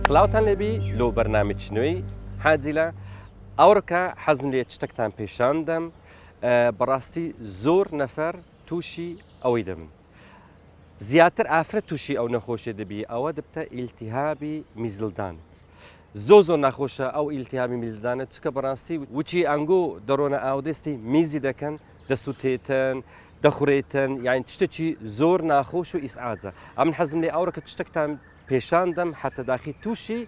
سلااوتان لێبی لۆ بەرنامجنوێی حاجیلە ئەوڕکە حەزم لێ شتێکتان پێشاندەم بەڕاستی زۆر نەفەر تووشی ئەوەی دەبن زیاتر ئافرەت تووشی ئەو نەخۆشیە دەبی ئەوە دەبتە ئیلتیهابی میزلدان زۆر ناخۆشە ئەو ئیلتیهابی میزلدانە چکە بەڕاستی وچی ئەنگۆ دەڕۆنە ئاودەستی میزی دەکەن دەسووتێتن دەخورێتن یان شتێکی زۆر ناخۆش و ئیسعاجە ئەمن حەزم لێ ئەوڕکە شتێکتان پێشاندەم حتە داخی تووشی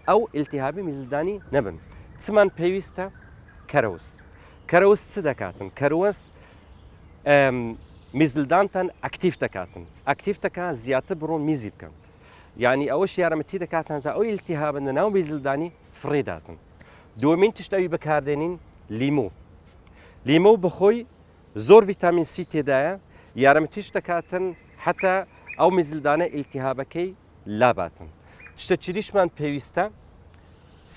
ئەو ئیلتیهابی میزلدانی نەبن چمان پێویستە کەرەوس چ دەکاتن کەروەس میزلدانتان ئەکتیف دەکاتن ئەکتیف دەکات زیاتر بڕۆن میزی بکەن یعنی ئەوەش یارمەتی دەکاتن تا ئەو ئیلتیهابن لە ناو میزلدانی فڕێداتن دومین تشت ئەوی بەکاردێنین لیمۆ بخۆی زۆر ڤیتامین سی تێدایە یارمەتیش دەکاتن حتا ئەو میزلدانە ئیلتیهابەکەی لاباتن تشتە چریشمان پێویستە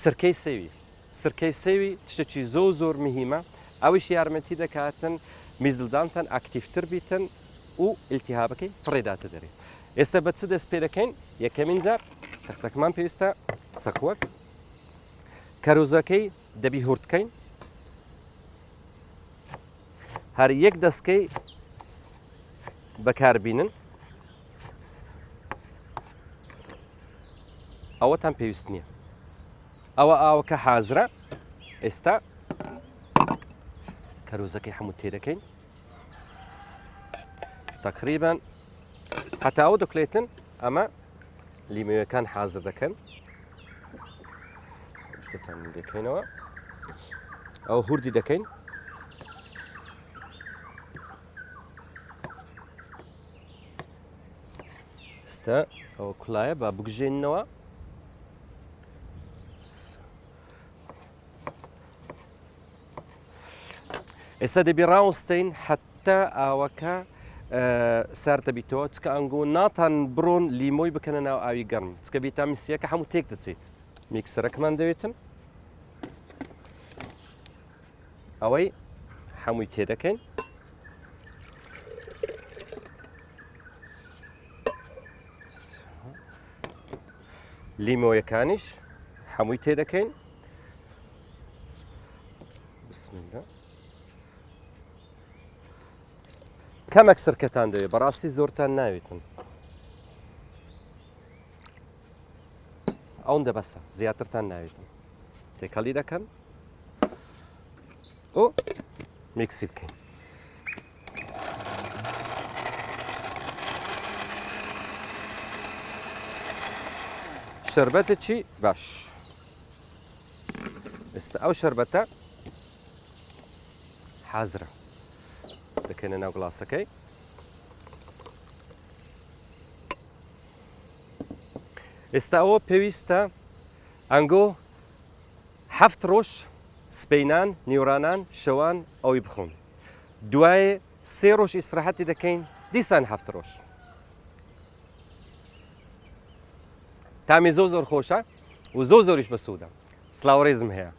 سرکەی سێوی تشتێکی زۆر مهمە ئەویش یارمەتی دەکاتن میزلدانتان ئاکتیفتر بیتن و ئیلتیهابەکەی فڕێداتە دەرێ ئێستا بە چ دەست پێ دەکەین یەکەمین جار تەختەکەمان پێویستە چەقوەک کەروزەکەی دەبی هورتکەین هەر یەک دەستکەی بەکاربینن ئەوەتان پێویست نییە ئەوە ئاوەکە حازرە ئێستا کەروزەکەی هەموو تێدەکەین تقریبان حتا ئەو دەکلێتن ئەمە لیمۆیەکان حازر دەکەن شتتان دەکەینەوە ئەو هوردی دەکەین ئێستا ئەوە کوڵایە با بگژێننەوە ئێستا دەبی ڕاوەستین حتا ئاوەکە سەر دەبیتەوە چکە ئەنگۆ ناتان بڕۆن لیمۆی بکەنە ناو ئاوی گەرم چکە ڤیتامین سیەکە هەموو تێک دەچێت میکسەرەکەمان دەوێتن ئەوەی هەمووی تێدەکەین لیمۆیەکانیش هەمووی تێدەکەین بسمیلە کەمێک سرکەتان دەوێت بەڕاستی زۆرتان ناوێتن ئەوەندە بەسە زیاترتان ناوێتن تێکەڵی دەکەن و میکسی بکەین شەربەتێکی باش ئێستا ئەو شەربەتە حازرە دەکەنە ناو گڵاسەکەی ئێستا ئەوە پێویستە ئەنگۆ هەفت ڕۆژ سبەینان نیوڕانان شەوان ئەوی بخۆن دوایێ سێ ڕۆژ ئیسراحەتی دەکەین دیسان هەفت ڕۆژ تامی زۆر خۆشە و زۆریش بەسوودە سلااو ڕێزم هەیە